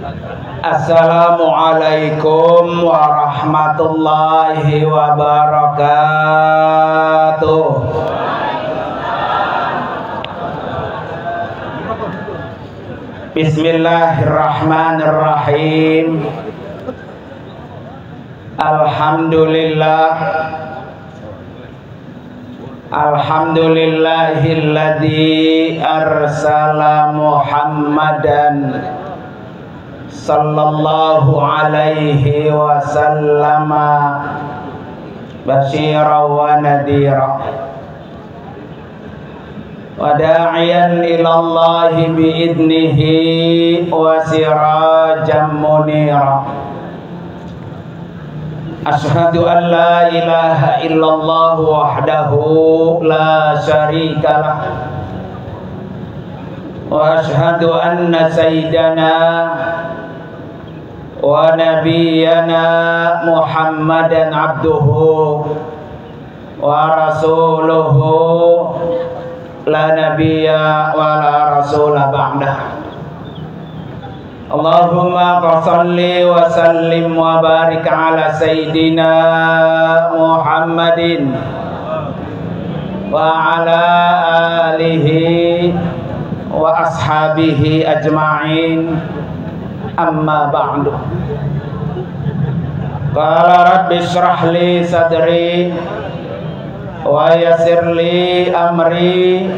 Assalamualaikum warahmatullahi wabarakatuh. Bismillahirrahmanirrahim. Alhamdulillahilladzi arsala Muhammadan sallallahu alaihi wasallama basyiran wa nadhira wa da'iyan ilallahi biidnihi wa sirajan munira. Asyhadu an la ilaha illallah wahdahu la syarika lah wa asyhadu anna sayyidana wa nabiyyana Muhammadan abduhu wa rasuluhu la nabiyya wa la rasula ba'dah. Allahumma salli wa sallim wa barik ala sayyidina Muhammadin wa ala alihi wa ashabihi ajma'in, amma ba'du. Qala rabbi shrah li sadri wa yassir li amri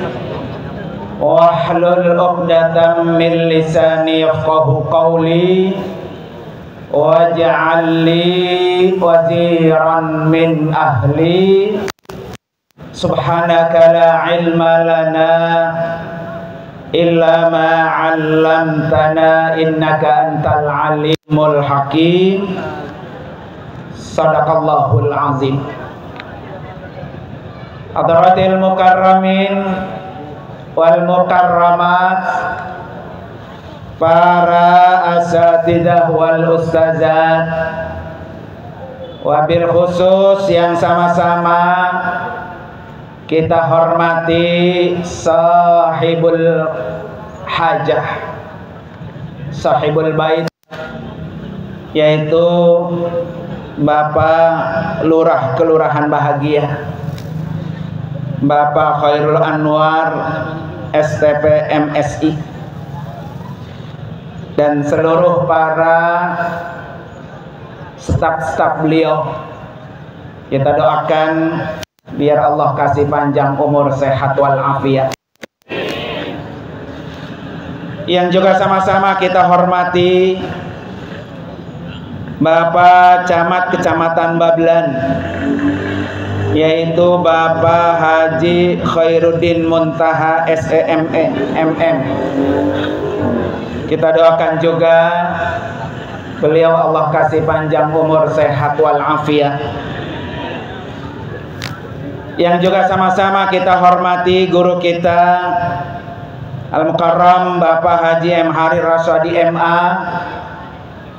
wahlul 'uqdatam min lisani yafqahu qawli waj'al li waziran min ahli subhanaka la ilma lana illa ma 'allamtana innaka antal alimul hakim. Sadaqallahul azim. Hadratil mukarramin wal mukarramat, para asatidzah wal ustazat, wabil khusus yang sama-sama kita hormati sahibul hajah, sahibul bait, yaitu Bapak Lurah Kelurahan Bahagia, Bapak Khairul Anwar STP MSI, dan seluruh para staf-staf beliau. Kita doakan biar Allah kasih panjang umur, sehat walafiat. Yang juga sama-sama kita hormati Bapak Camat Kecamatan Bablan, yaitu Bapak Haji Khairuddin Muntaha SEME MM. Kita doakan juga beliau Allah kasih panjang umur, sehat walafiat. Yang juga sama-sama kita hormati guru kita Al-Mukarram Bapak Haji M. Hari Rasyadi MA,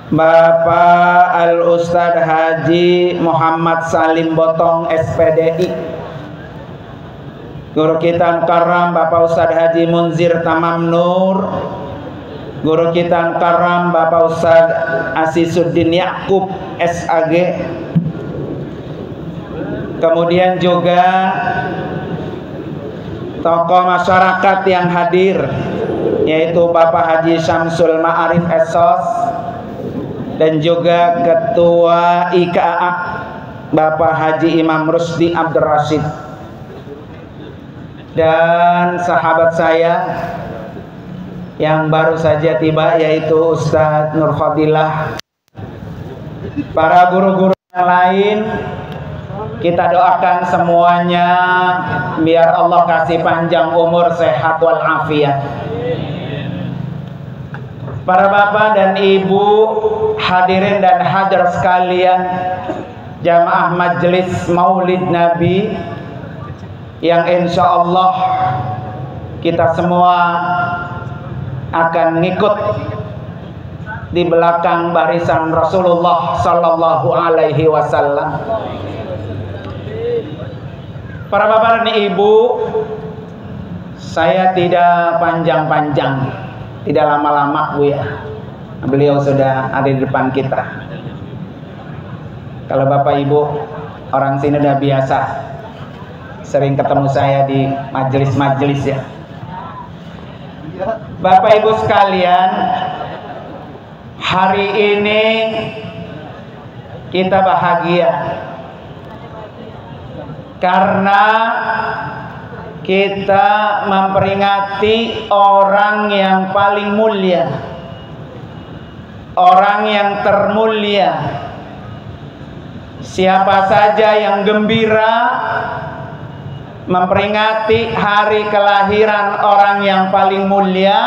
Bapak Al-Ustadz Haji Muhammad Salim Botong SPDI, guru kita Mukarram Bapak Ustadz Haji Munzir Tamam Nur, guru kita Mukarram Bapak Ustadz Asisuddin Yakub SAG. Kemudian juga tokoh masyarakat yang hadir, yaitu Bapak Haji Syamsul Ma'arif Esos, dan juga Ketua IKA Bapak Haji Imam Rusdi Abdul Rashid, dan sahabat saya yang baru saja tiba, yaitu Ustadz Nur Fadilah, para guru-guru yang lain. Kita doakan semuanya biar Allah kasih panjang umur, sehat walafiat. Para bapak dan ibu, hadirin dan hadir sekalian, jamaah majelis Maulid Nabi yang insya Allah kita semua akan ngikut di belakang barisan Rasulullah Sallallahu Alaihi Wasallam. Para bapak dan ibu, saya tidak panjang-panjang, tidak lama-lama Bu ya. Beliau sudah ada di depan kita. Kalau Bapak Ibu orang sini udah biasa sering ketemu saya di majelis-majelis ya. Bapak Ibu sekalian, hari ini kita bahagia karena kita memperingati orang yang paling mulia, orang yang termulia. Siapa saja yang gembira memperingati hari kelahiran orang yang paling mulia,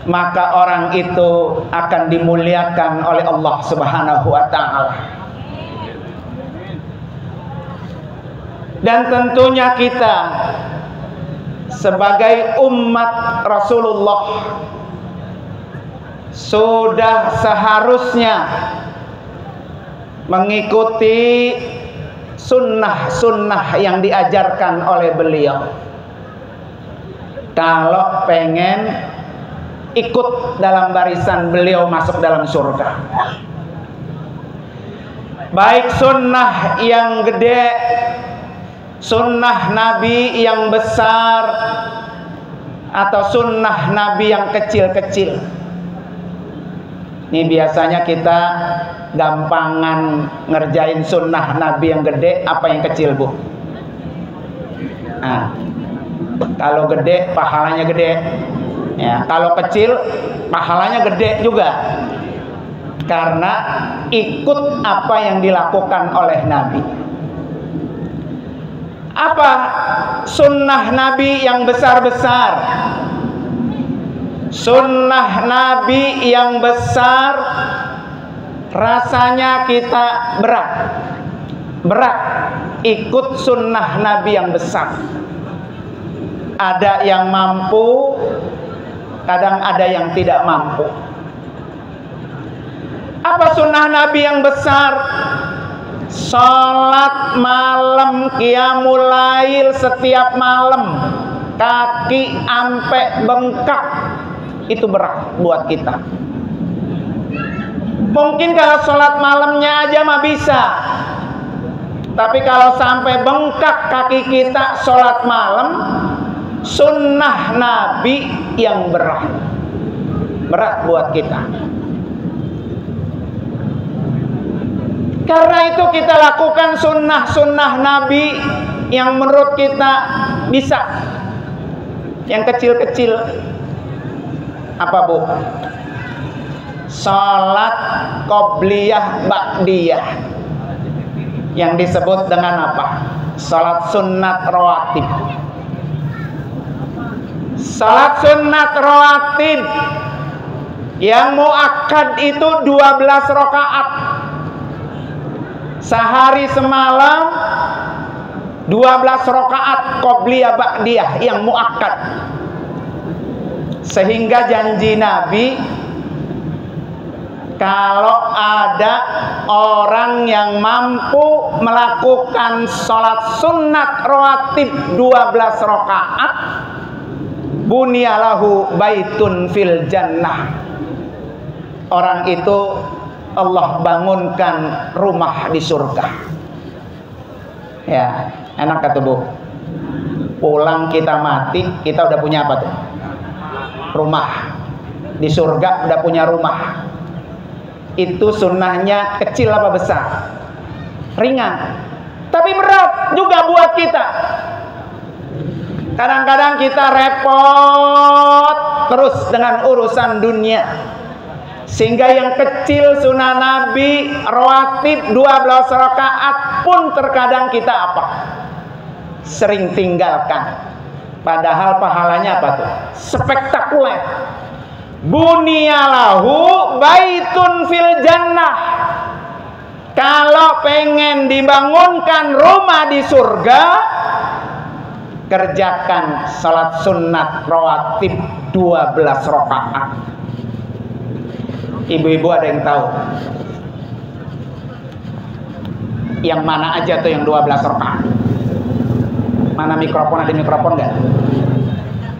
maka orang itu akan dimuliakan oleh Allah Subhanahu wa ta'ala. Dan tentunya kita sebagai umat Rasulullah sudah seharusnya mengikuti sunnah-sunnah yang diajarkan oleh beliau. Kalau pengen ikut dalam barisan beliau masuk dalam surga, baik sunnah yang gede, sunnah Nabi yang besar, atau sunnah Nabi yang kecil-kecil. Ini biasanya kita gampangan ngerjain sunnah Nabi yang gede, apa yang kecil, Bu? Nah, kalau gede pahalanya gede, ya. Kalau kecil pahalanya gede juga, karena ikut apa yang dilakukan oleh Nabi. Apa sunnah Nabi yang besar-besar? Sunnah Nabi yang besar rasanya kita berat ikut sunnah Nabi yang besar. Ada yang mampu, kadang ada yang tidak mampu. Apa sunnah Nabi yang besar? Salat malam, qiyamul lail setiap malam, kaki ampe bengkak. Itu berat buat kita. Mungkin kalau sholat malamnya aja mah bisa, tapi kalau sampai bengkak kaki kita sholat malam, sunnah Nabi yang berat buat kita. Karena itu kita lakukan sunnah-sunnah Nabi yang menurut kita bisa. Yang kecil-kecil apa, Bu? Salat qobliyah ba'diyah, yang disebut dengan apa? Salat sunat rawatib. Salat sunat rawatib yang muakkad itu 12 rakaat. Sehari semalam 12 rakaat qobliyah ba'diyah yang muakkad. Sehingga janji Nabi, kalau ada orang yang mampu melakukan sholat sunat rawatib 12 rakaat, bunyalahu baitun fil jannah. Orang itu Allah bangunkan rumah di surga. Ya, enak kata, Bu. Pulang kita mati, kita udah punya apa tuh? Rumah. Di surga udah punya rumah. Itu sunnahnya kecil apa besar? Ringan, tapi berat juga buat kita. Kadang-kadang kita repot terus dengan urusan dunia, sehingga yang kecil sunnah Nabi rawatib 12 rakaat pun terkadang kita apa? Sering tinggalkan. Padahal pahalanya apa tuh? Spektakuler. Bunyalahu baitun fil jannah. Kalau pengen dibangunkan rumah di surga, kerjakan salat sunat rawatib 12 rakaat. Ibu-ibu ada yang tahu yang mana aja tuh yang 12 rakaat? Mana mikrofon? Ada mikrofon nggak?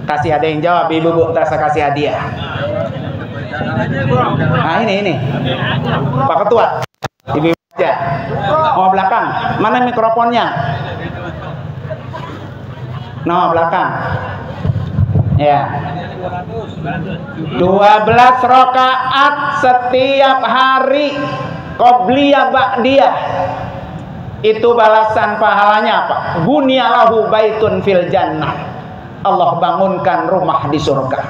Kasih, ada yang jawab, ibu-ibu, ntar saya kasih hadiah. Nah ini Pak Ketua, Ibu aja. Oh belakang, mana mikrofonnya? No belakang. Ya. 12 rakaat setiap hari qobliyah ba'diyah. Itu balasan pahalanya apa? Bunyalahu baitun fil jannah. Allah bangunkan rumah di surga.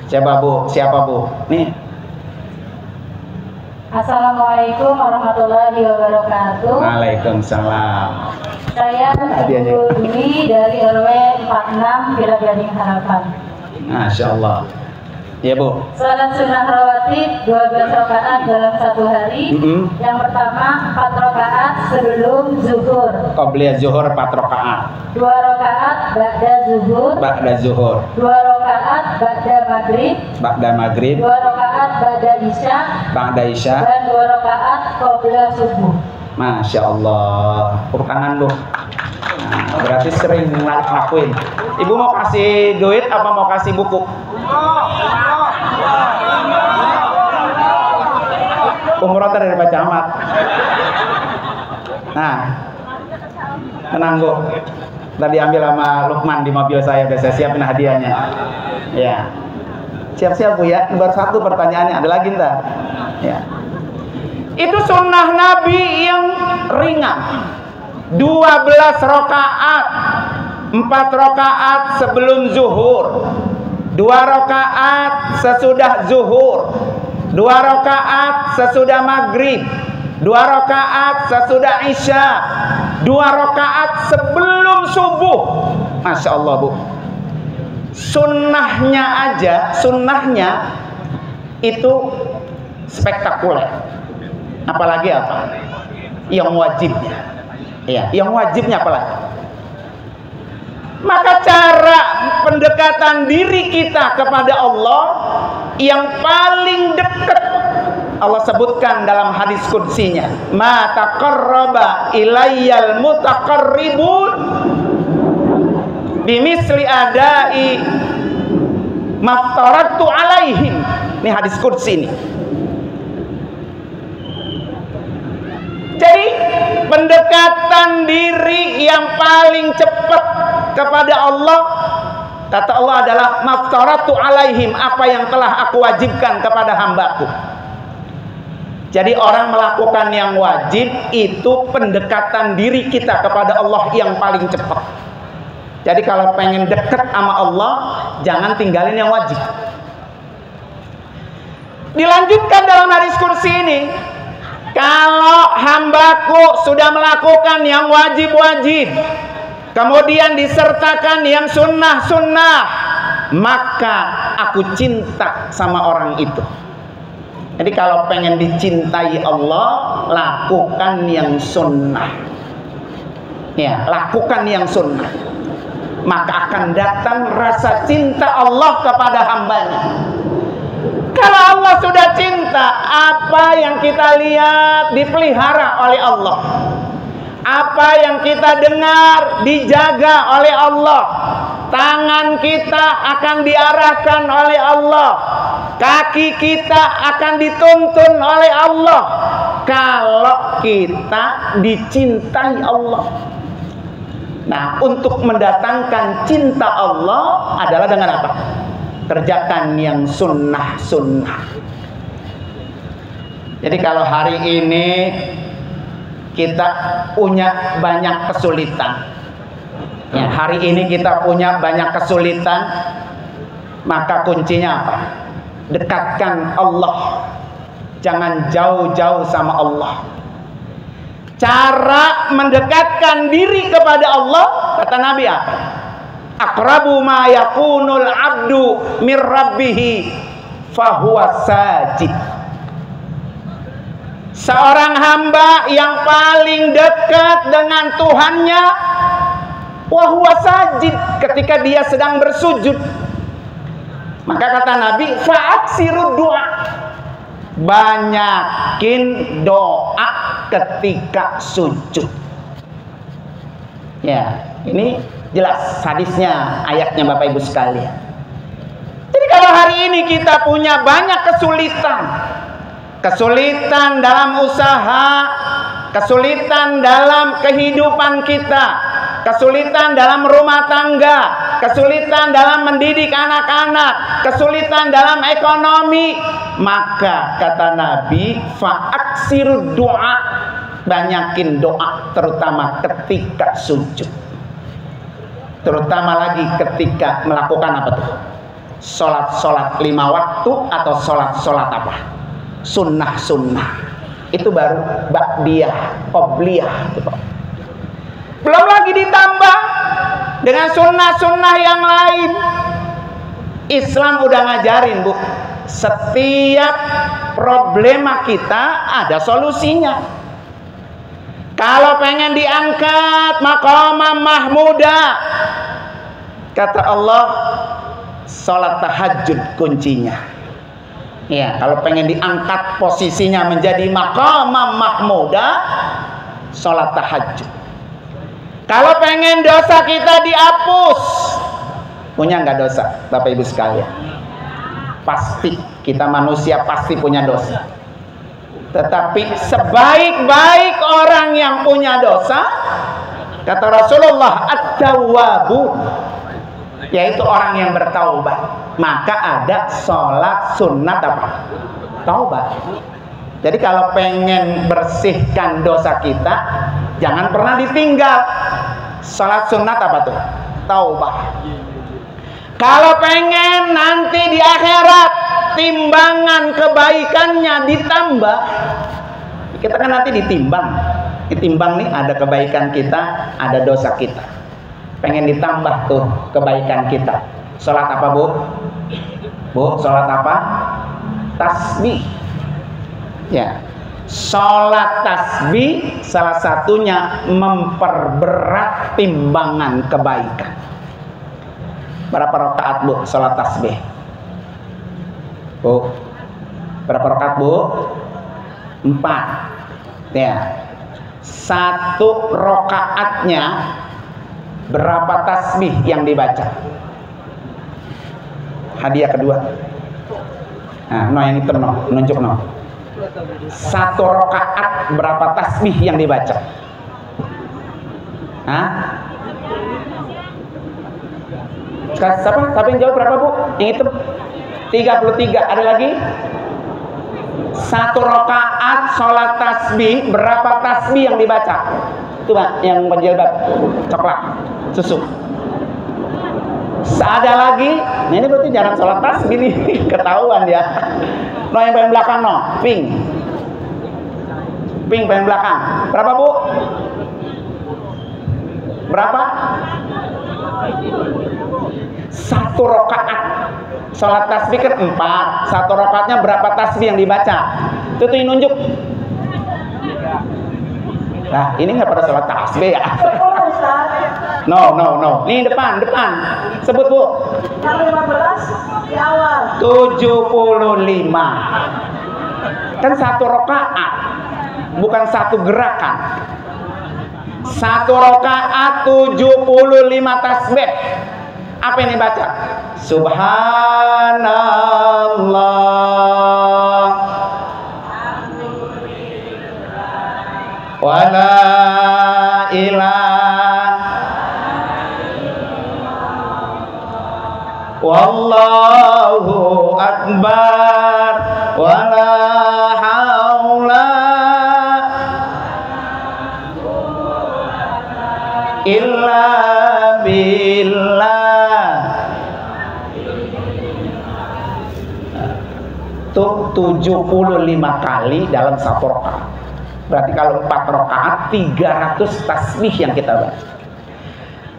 Siapa Bu? Nih. Assalamualaikum warahmatullahi wabarakatuh. Waalaikumsalam. Saya Ibu Dwi dari RW 46 Villa Gading Harapan. Masya Allah. Ya Bu. Salat sunnah rawatib 12 rakaat dalam satu hari. Yang pertama 4 rakaat sebelum zuhur. Qobliyah zuhur 4 rakaat. 2 rakaat ba'da zuhur. 2 rakaat ba'da maghrib. 2 rakaat ba'da isya. Dan 2 rakaat qabla subuh. Masya Allah. Tepuk tangan Bu. Nah, berarti sering ngelakuin. Ibu mau kasih duit apa mau kasih buku? Umroh dari Pak Camat. Nah, tenang Bu. Tadi ambil sama Lukman di mobil saya, udah saya siapin hadiahnya. Ya, siap-siap Bu ya. Nomor 1 pertanyaannya, ada lagi ntar. Ya. Itu sunnah Nabi yang ringan. 12 rakaat, 4 rakaat sebelum zuhur, 2 rakaat sesudah zuhur, 2 rakaat sesudah maghrib, 2 rakaat sesudah isya, 2 rakaat sebelum subuh. Masya Allah Bu. Sunnahnya itu spektakuler. Apalagi apa? Yang wajibnya. Ya, yang wajibnya apalagi? Maka cara pendekatan diri kita kepada Allah yang paling dekat Allah sebutkan dalam hadis qudsinya, ma taqarraba ilayyal mutaqarribun bimisli adai maftaratu alaihim. Ini hadis qudsi ini. Jadi pendekatan diri yang paling cepat kepada Allah, kata Allah, adalah maftaratu alaihim, apa yang telah aku wajibkan kepada hambaku. Jadi orang melakukan yang wajib itu pendekatan diri kita kepada Allah yang paling cepat. Jadi kalau pengen dekat sama Allah, jangan tinggalin yang wajib. Dilanjutkan dalam hadis kursi ini, kalau hambaku sudah melakukan yang wajib-wajib, kemudian disertakan yang sunnah-sunnah, maka aku cinta sama orang itu. Jadi kalau pengen dicintai Allah, lakukan yang sunnah. Ya, lakukan yang sunnah. Maka akan datang rasa cinta Allah kepada hambanya. Kalau Allah sudah cinta, apa yang kita lihat dipelihara oleh Allah. Apa yang kita dengar dijaga oleh Allah. Tangan kita akan diarahkan oleh Allah. Kaki kita akan dituntun oleh Allah. Kalau kita dicintai Allah. Nah, untuk mendatangkan cinta Allah adalah dengan apa? Kerjakan yang sunnah-sunnah. Jadi kalau hari ini kita punya banyak kesulitan, ya, hari ini kita punya banyak kesulitan, maka kuncinya apa? Dekatkan Allah. Jangan jauh-jauh sama Allah. Cara mendekatkan diri kepada Allah, kata Nabi apa? Aqrabu ma yakunul abdu mir rabbih fahuwa sajid. Seorang hamba yang paling dekat dengan Tuhannya wahuwa sajid, ketika dia sedang bersujud. Maka kata Nabi, fa'aksiru doa, banyakin doa ketika sujud. Ya, ini jelas hadisnya, ayatnya Bapak Ibu sekalian. Jadi kalau Kalau hari ini kita punya banyak kesulitan dalam usaha, kesulitan dalam kehidupan kita, kesulitan dalam rumah tangga, kesulitan dalam mendidik anak-anak, kesulitan dalam ekonomi, maka kata Nabi, fa'aksir doa, banyakin doa, terutama ketika sujud, terutama lagi ketika melakukan apa tuh? Sholat 5 waktu atau sholat apa? Sunnah. Itu baru ba'diyah, qobliyah gitu. Belum lagi ditambah dengan sunnah yang lain. Islam udah ngajarin, Bu, setiap problema kita ada solusinya. Kalau pengen diangkat maqamam mahmuda, kata Allah, sholat tahajud kuncinya. Ya, kalau pengen diangkat posisinya menjadi maqamam mahmuda, sholat tahajud. Kalau pengen dosa kita dihapus, punya nggak dosa, Bapak Ibu sekalian? Pasti, kita manusia pasti punya dosa. Tetapi sebaik-baik orang yang punya dosa, kata Rasulullah, at-tawwabu, yaitu orang yang bertaubat. Maka ada sholat sunnat apa? Taubat. Jadi kalau pengen bersihkan dosa kita, jangan pernah ditinggal. Sholat sunnat apa tuh? Taubat. Kalau pengen nanti di akhirat timbangan kebaikannya ditambah, kita kan nanti ditimbang nih, ada kebaikan kita, ada dosa kita. Pengen ditambah tuh kebaikan kita. Sholat apa, Bu? Bu, sholat apa? Tasbih. Ya, sholat tasbih salah satunya memperberat timbangan kebaikan. Berapa rakaat, Bu, sholat tasbih? Bu, berapa rakaat, Bu? 4. Ya, 1 rakaatnya berapa tasbih yang dibaca? Hadiah kedua. Nah, yang itu nunjuk 1 rakaat berapa tasbih yang dibaca? Hah? Siapa yang jawab berapa, Bu? Yang itu 33. Ada lagi? 1 rakaat sholat tasbih, berapa tasbih yang dibaca? Itu, Pak, yang penjilbab coklat susu. Ada lagi? Nah, ini berarti jarang sholat tasbih nih. Ketahuan ya. No, yang paling belakang, no, pink paling belakang. Berapa, Bu? Berapa? 1 rakaat sholat tasbih kan 4. 1 rakaatnya berapa tasbih yang dibaca? Itu yang nunjuk. Nah, ini nggak pada sholat tasbih ya? No. Ini depan. Sebut, Bu. Yang 15 di awal. 75. Kan 1 rakaat, bukan 1 gerakan. 1 rakaat 75 tasbih. Apa yang dibaca? Subhanallah, wala ilaha, wallahu akbar, wala haula illa billah. Itu 75 kali dalam 1 rakaat. Berarti kalau 4 rakaat 300 tasbih yang kita baca.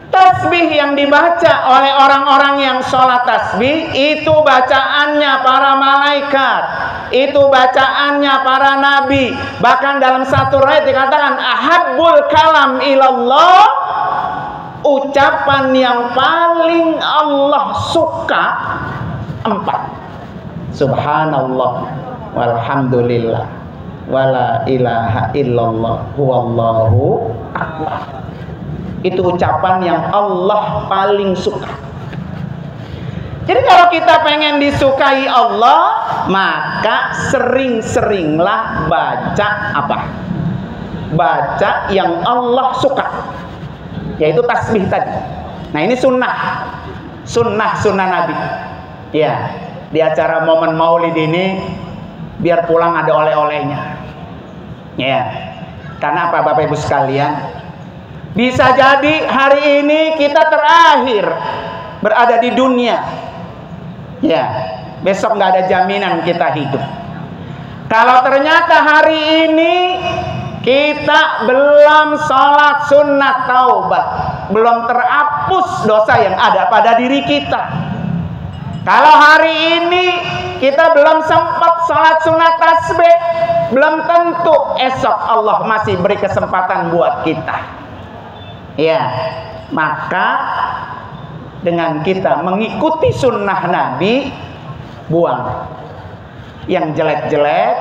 Tasbih yang dibaca oleh orang-orang yang sholat tasbih itu bacaannya para malaikat, itu bacaannya para nabi. Bahkan dalam satu ayat dikatakan ahabbul kalam ilallah, ucapan yang paling Allah suka 4. Subhanallah, walhamdulillah, wala ilaha illallah, huwallahu akbar. Itu ucapan yang Allah paling suka. Jadi kalau kita pengen disukai Allah, maka sering-seringlah baca apa? Baca yang Allah suka, yaitu tasbih tadi. Nah ini sunnah Nabi. Ya, di acara momen Maulid ini biar pulang ada oleh-olehnya. Ya, karena apa Bapak Ibu sekalian? Bisa jadi hari ini kita terakhir berada di dunia. Ya, besok nggak ada jaminan kita hidup. Kalau ternyata hari ini kita belum sholat sunnat taubah, belum terhapus dosa yang ada pada diri kita. Kalau hari ini kita belum sempat sholat sunat tasbih, belum tentu esok Allah masih beri kesempatan buat kita. Ya, maka dengan kita mengikuti sunnah Nabi, buang yang jelek-jelek,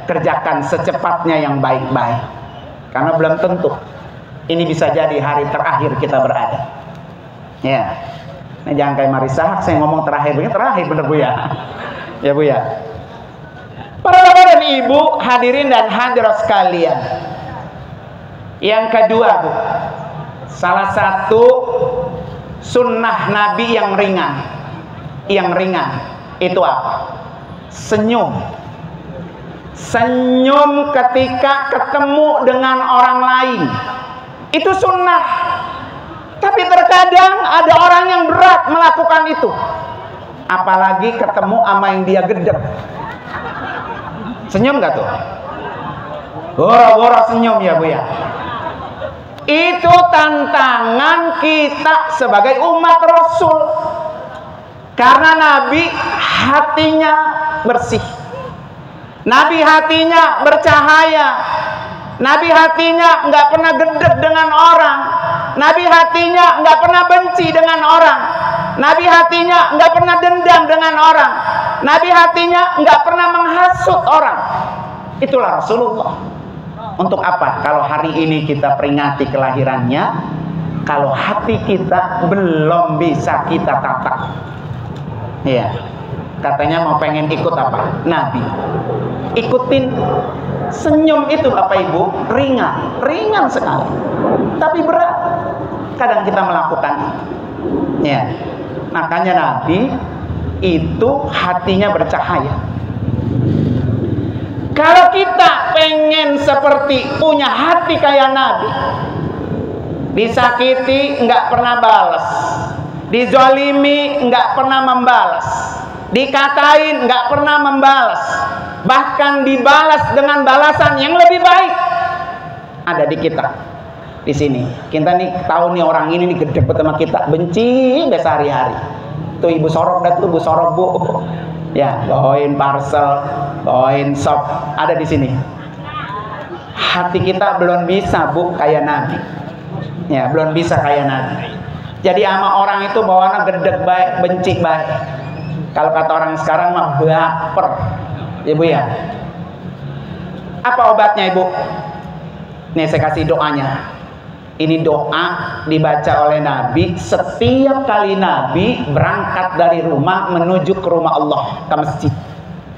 kerjakan secepatnya yang baik-baik. Karena belum tentu ini bisa jadi hari terakhir kita berada. Ya, nah, jangan kayak Marisa, saya ngomong terakhir bener Bu ya. Ya Bu ya. Para bapak dan ibu, hadirin dan hadirat sekalian. Yang kedua Bu, salah satu sunnah Nabi yang ringan. Yang ringan itu apa? Senyum. Senyum ketika ketemu dengan orang lain. Itu sunnah. Tapi terkadang ada orang yang berat melakukan itu. Apalagi ketemu sama yang dia gedek. Senyum gak tuh? Goro-goro senyum ya Bu ya. Itu tantangan kita sebagai umat Rasul. Karena Nabi hatinya bersih. Nabi hatinya bercahaya. Nabi hatinya nggak pernah gedek dengan orang. Nabi hatinya nggak pernah benci dengan orang. Nabi hatinya nggak pernah dendam dengan orang. Nabi hatinya nggak pernah menghasut orang. Itulah Rasulullah. Untuk apa? Kalau hari ini kita peringati kelahirannya, kalau hati kita belum bisa kita tata. Iya. Katanya mau pengen ikut apa? Nabi. Ikutin. Senyum itu Bapak Ibu ringan sekali. Tapi berat. Kadang kita melakukan. Ya. Makanya Nabi itu hatinya bercahaya. Kalau kita pengen seperti punya hati kayak Nabi, disakiti nggak pernah balas, dizalimi nggak pernah membalas, dikatain nggak pernah membalas, bahkan dibalas dengan balasan yang lebih baik, ada di kita. Di sini kita nih tahu nih orang ini nih gede sama kita, benci biasa hari-hari. Tuh Ibu Sorok dah tuh, Bu Sorok Bu. Ya, bawain parcel, bawain sop, ada di sini. Hati kita belum bisa Bu kayak Nabi. Ya, belum bisa kayak Nabi. Jadi sama orang itu bawaannya gedeg baik, benci baik. Kalau kata orang sekarang mah baper. Ibu ya. Apa obatnya Ibu? Nih saya kasih doanya. Ini doa dibaca oleh Nabi setiap kali Nabi berangkat dari rumah menuju ke rumah Allah, ke masjid.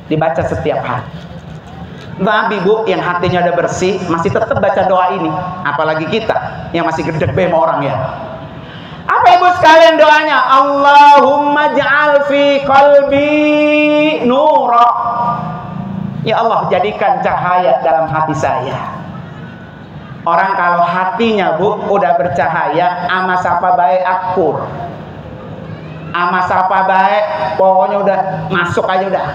Dibaca setiap hari. Nabi Bu yang hatinya udah bersih masih tetap baca doa ini. Apalagi kita yang masih gedeg sama orang ya. Apa Ibu sekalian doanya? Allahumma ja'al fi qalbi nura. Ya Allah, jadikan cahaya dalam hati saya. Orang kalau hatinya Bu udah bercahaya, ama sapa baik akur, ama sapa baik pokoknya udah masuk aja udah,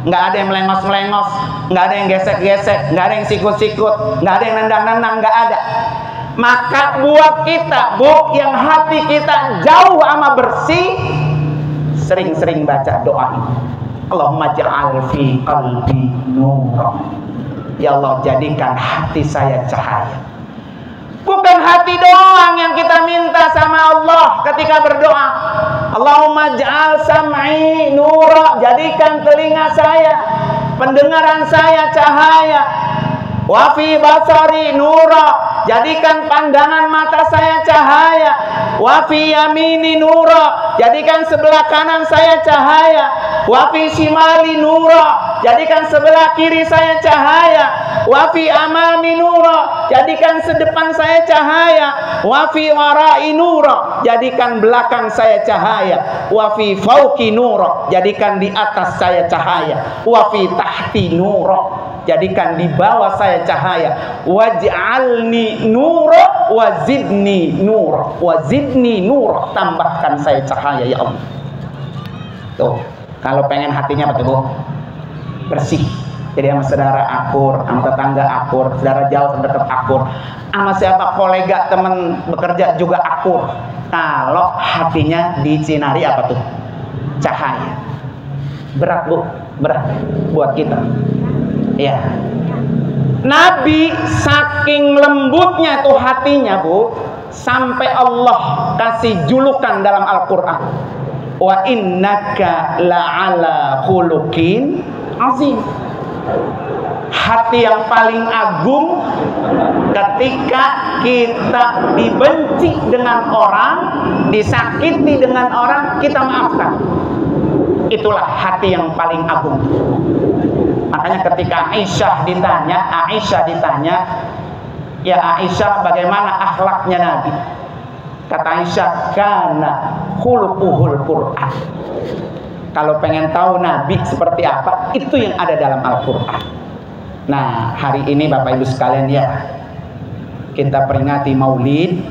nggak ada yang melengos-melengos, nggak ada yang gesek-gesek, nggak ada yang sikut-sikut, nggak ada yang nendang-nendang, nggak ada. Maka buat kita Bu yang hati kita jauh ama bersih, sering-sering baca doa ini. Allahumma ja'al fi qalbi nura. Ya Allah, jadikan hati saya cahaya. Bukan hati doang yang kita minta sama Allah ketika berdoa. Allahumma ja'al sam'i nura, jadikan telinga saya, pendengaran saya cahaya. Wa fi basari nura, jadikan pandangan mata saya cahaya. Wa fi yamini nura, jadikan sebelah kanan saya cahaya. Wa fi shimali nura, jadikan sebelah kiri saya cahaya. Wa fi amami nura, jadikan sedepan saya cahaya. Wa fi warai nura, jadikan belakang saya cahaya. Wa fi fauqi nura, jadikan di atas saya cahaya. Wa fi tahti nura, jadikan di bawah saya cahaya. Waj'alni nura wazidni nura, wazidni nura, tambahkan saya cahaya ya Allah. Tuh, kalau pengen hatinya apa tuh, Bu? Bersih. Jadi sama saudara akur, sama tetangga akur, saudara jauh sama dekat akur, sama siapa kolega teman bekerja juga akur. Kalau hatinya dicinari apa tuh? Cahaya. Berat, Bu, berat buat kita. Ya. Nabi saking lembutnya tuh hatinya, Bu, sampai Allah kasih julukan dalam Al-Qur'an. Wa innaka la'ala khuluqin azim. Hati yang paling agung ketika kita dibenci dengan orang, disakiti dengan orang, kita maafkan. Itulah hati yang paling agung. Makanya ketika Aisyah ditanya, ya Aisyah, bagaimana akhlaknya Nabi? Kata Aisyah, kana khuluquhul Qur'an. Kalau pengen tahu Nabi seperti apa, itu yang ada dalam Al-Qur'an. Nah, hari ini Bapak Ibu sekalian ya, kita peringati Maulid,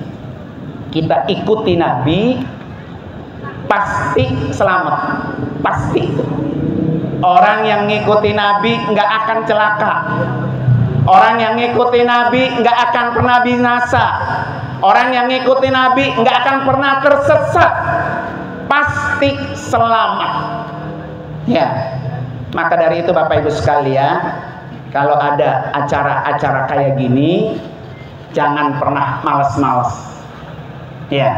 kita ikuti Nabi, pasti selamat, pasti. Orang yang ngikuti Nabi nggak akan celaka. Orang yang ngikuti Nabi nggak akan pernah binasa. Orang yang ngikuti Nabi nggak akan pernah tersesat. Pasti selamat. Ya, maka dari itu Bapak Ibu sekalian, kalau ada acara-acara kayak gini, jangan pernah malas-malas. Ya,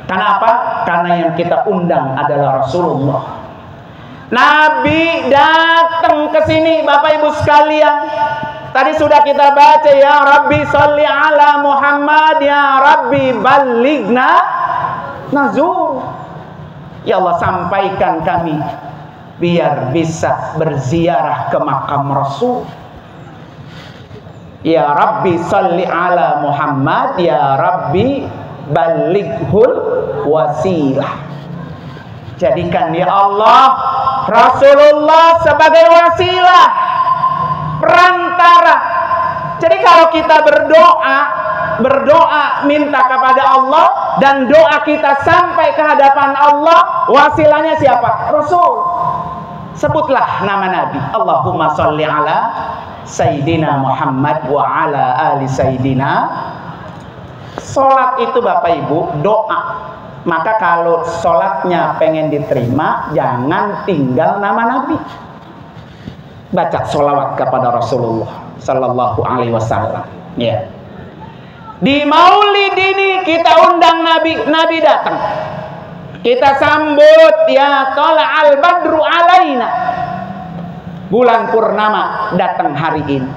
kenapa? Karena yang kita undang adalah Rasulullah. Nabi datang ke sini, Bapak Ibu sekalian. Tadi sudah kita baca, ya Rabbi sholli ala Muhammad, ya Rabbi ballighna nazur. Ya Allah, sampaikan kami biar bisa berziarah ke makam Rasul. Ya Rabbi sholli ala Muhammad, ya Rabbi ballighul wasilah. Jadikan ya Allah Rasulullah sebagai wasilah, perantara. Jadi kalau kita berdoa minta kepada Allah, dan doa kita sampai ke hadapan Allah, wasilahnya siapa? Rasul. Sebutlah nama Nabi. Allahumma sholli ala Sayyidina Muhammad wa ala ali Sayyidina. Sholat itu Bapak Ibu doa. Maka kalau sholatnya pengen diterima, jangan tinggal nama Nabi. Baca sholawat kepada Rasulullah Sallallahu Alaihi Wasallam. Ya. Di Maulid ini kita undang Nabi, Nabi datang. Kita sambut, ya tola'al badru alaina. Bulan purnama datang hari ini.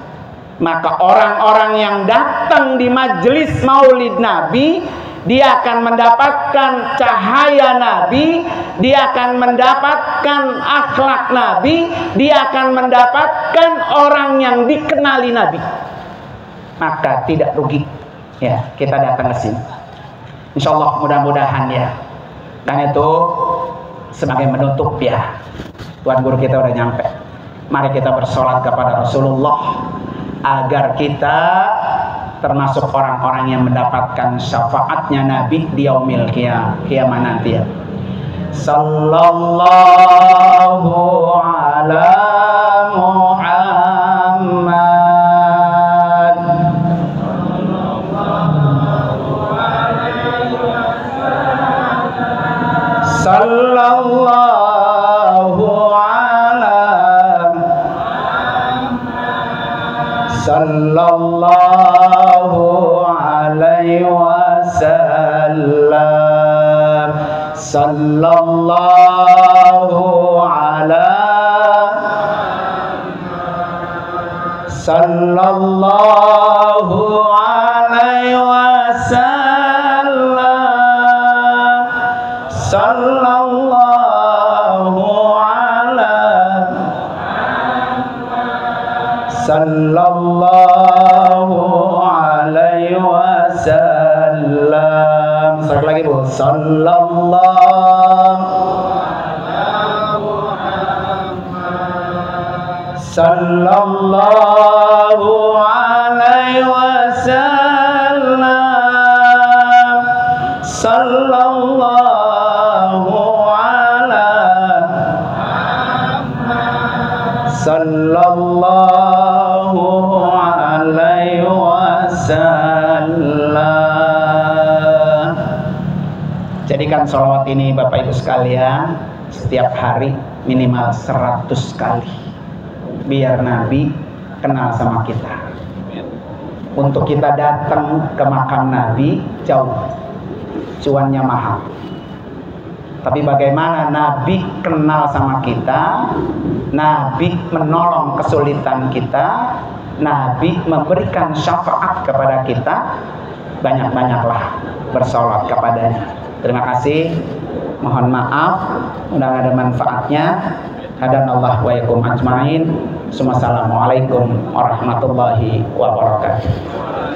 Maka orang-orang yang datang di majelis Maulid Nabi, dia akan mendapatkan cahaya Nabi, dia akan mendapatkan akhlak Nabi, dia akan mendapatkan orang yang dikenali Nabi. Maka tidak rugi ya kita datang ke sini. Insyaallah mudah-mudahan ya. Dan itu sebagai menutup ya. Tuan guru kita udah nyampe. Mari kita bersolat kepada Rasulullah agar kita termasuk orang-orang yang mendapatkan syafaatnya Nabi di yaumil kiamat nanti ya. Sallallahu ala Muhammad. Sallallahu ala Sallallahu alaihi wasallam. Sallallahu ala Sallallahu alaihi wasallam. Sallallahu alaihi wasallam. Sekali lagi Bu. Sallallahu alaihi wasallam. Sallallahu alaihi wasallam. Jadikan sholawat ini Bapak Ibu sekalian setiap hari minimal 100 kali, biar Nabi kenal sama kita. Untuk kita datang ke makam Nabi jauh, cuannya mahal. Tapi bagaimana Nabi kenal sama kita, Nabi menolong kesulitan kita, Nabi memberikan syafaat kepada kita, banyak-banyaklah bersolawat kepadanya. Terima kasih, mohon maaf, mudah-mudahan ada manfaatnya. Hadanallah wa yakum ajmain. Assalamualaikum warahmatullahi wabarakatuh.